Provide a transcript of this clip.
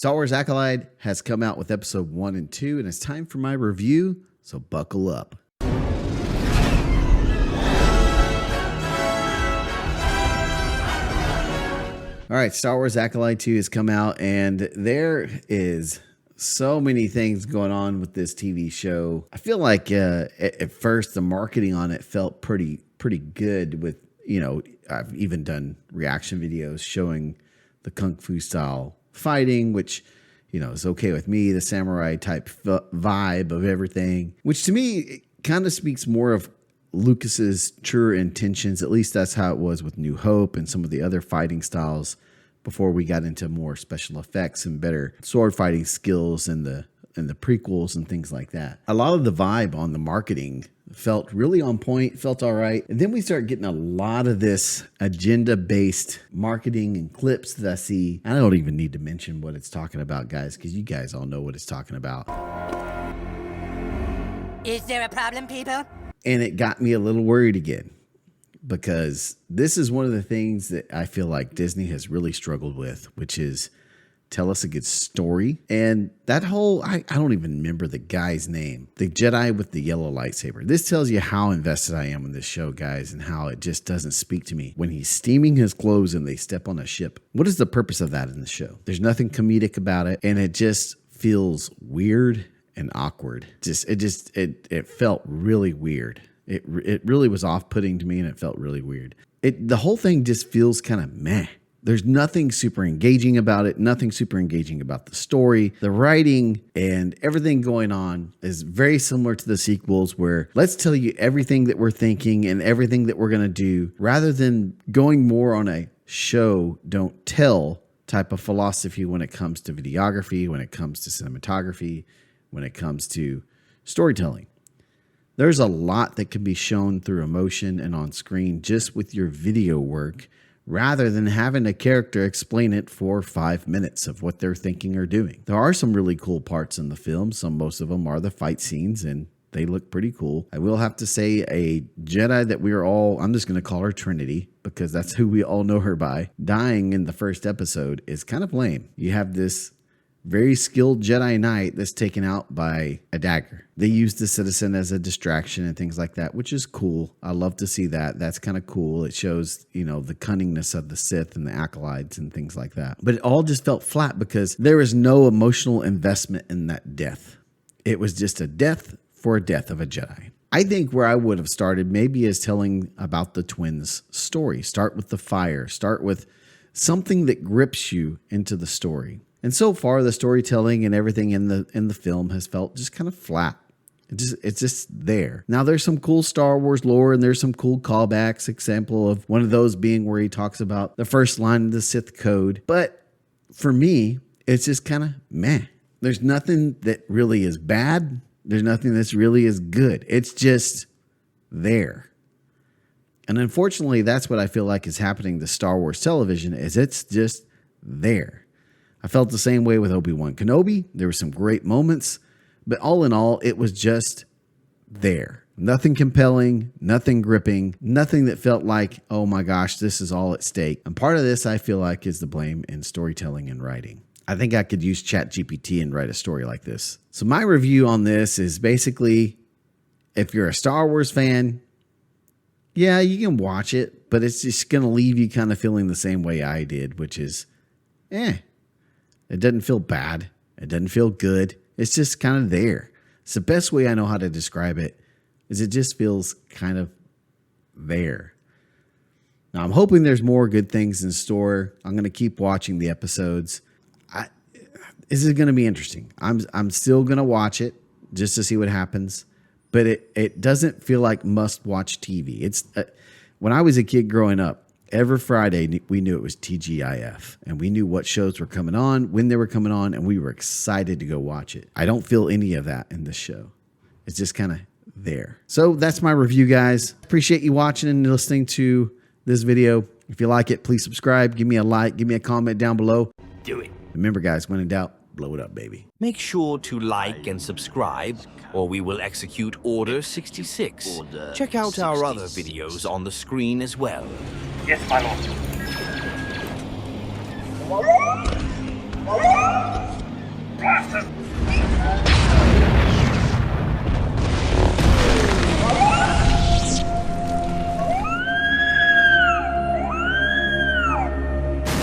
Star Wars Acolyte has come out with episode 1 and 2, and it's time for my review, so buckle up. All right, Star Wars Acolyte 2 has come out, and there is so many things going on with this TV show. I feel like at first the marketing on it felt pretty good with, I've even done reaction videos showing the Kung Fu style fighting, which, is okay with me, the samurai type vibe of everything, which to me kind of speaks more of Lucas's true intentions. At least that's how it was with New Hope and some of the other fighting styles before we got into more special effects and better sword fighting skills in the prequels and things like that. A lot of the vibe on the marketing felt really on point, felt all right. And then we start getting a lot of this agenda-based marketing and clips that I see. I don't even need to mention what it's talking about, guys, because you guys all know what it's talking about. Is there a problem, people? And it got me a little worried again, because this is one of the things that I feel like Disney has really struggled with, which is tell us a good story. And that whole, I don't even remember the guy's name, the Jedi with the yellow lightsaber. This tells you how invested I am in this show, guys, and how it just doesn't speak to me. When he's steaming his clothes and they step on a ship, what is the purpose of that in the show? There's nothing comedic about it, and it just feels weird and awkward. It felt really weird. It really was off-putting to me, and it felt really weird. The whole thing just feels kind of meh. There's nothing super engaging about it, nothing super engaging about the story. The writing and everything going on is very similar to the sequels, where let's tell you everything that we're thinking and everything that we're going to do, rather than going more on a show, don't tell type of philosophy when it comes to videography, when it comes to cinematography, when it comes to storytelling. There's a lot that can be shown through emotion and on screen just with your video work, rather than having a character explain it for 5 minutes of what they're thinking or doing. There are some really cool parts in the film. Most of them are the fight scenes, and they look pretty cool. I will have to say, a Jedi that we are all, I'm just going to call her Trinity, because that's who we all know her by, dying in the first episode is kind of lame. You have this very skilled Jedi Knight that's taken out by a dagger. They use the citizen as a distraction and things like that, which is cool. I love to see that. That's kind of cool. It shows, the cunningness of the Sith and the Acolytes and things like that. But it all just felt flat because there was no emotional investment in that death. It was just a death for a death of a Jedi. I think where I would have started maybe is telling about the twins' story. Start with the fire. Start with something that grips you into the story. And so far, the storytelling and everything in the film has felt just kind of flat. It's just there. Now, there's some cool Star Wars lore, and there's some cool callbacks. Example of one of those being where he talks about the first line of the Sith code. But for me, it's just kind of meh. There's nothing that really is bad. There's nothing that's really is good. It's just there. And unfortunately, that's what I feel like is happening to Star Wars television, is it's just there. I felt the same way with Obi-Wan Kenobi. There were some great moments, but all in all, it was just there. Nothing compelling, nothing gripping, nothing that felt like, oh my gosh, this is all at stake. And part of this, I feel like, is the blame in storytelling and writing. I think I could use ChatGPT and write a story like this. So my review on this is basically, if you're a Star Wars fan, yeah, you can watch it, but it's just going to leave you kind of feeling the same way I did, which is, It doesn't feel bad. It doesn't feel good. It's just kind of there. It's the best way I know how to describe it, is it just feels kind of there. Now, I'm hoping there's more good things in store. I'm going to keep watching the episodes. This is going to be interesting. I'm still going to watch it just to see what happens, but it doesn't feel like must-watch TV. It's when I was a kid growing up, every Friday, we knew it was TGIF, and we knew what shows were coming on, when they were coming on, and we were excited to go watch it. I don't feel any of that in this show. It's just kind of there. So that's my review, guys. Appreciate you watching and listening to this video. If you like it, please subscribe. Give me a like. Give me a comment down below. Do it. Remember, guys, when in doubt, blow it up, baby. Make sure to like and subscribe, or we will execute Order 66. Check out our other videos on the screen as well. Yes, my lord.